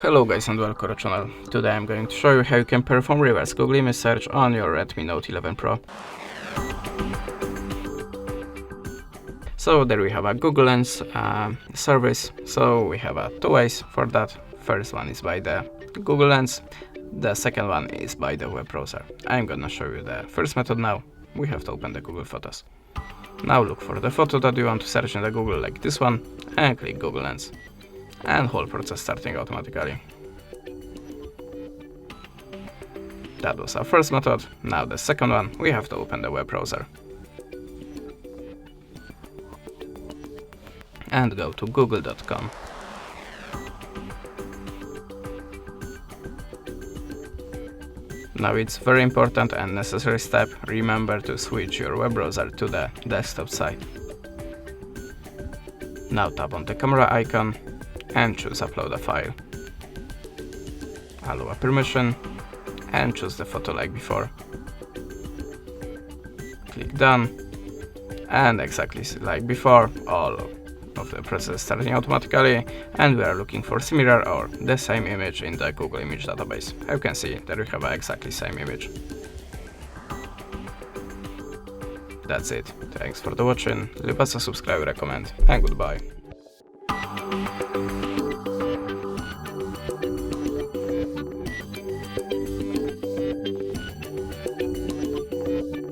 Hello guys and welcome to our channel. Today I'm going to show you how you can perform reverse Google image search on your Redmi Note 11 Pro. So there we have a Google Lens service. So we have two ways for that. First one is by the Google Lens. The second one is by the web browser. I'm gonna show you the first method now. We have to open the Google Photos. Now look for the photo that you want to search in the Google, like this one, and click Google Lens. And whole process starting automatically. That was our first method. Now the second one, we have to open the web browser and go to google.com. Now it's very important and necessary step. Remember to switch your web browser to the desktop side. Now tap on the camera icon and choose upload a file. Allow a permission and choose the photo like before. Click done, and exactly like before, all of the process starting automatically, and we are looking for similar or the same image in the Google image database. You can see that we have exactly same image. That's it. Thanks for the watching. Leave us a subscribe, recommend, and goodbye.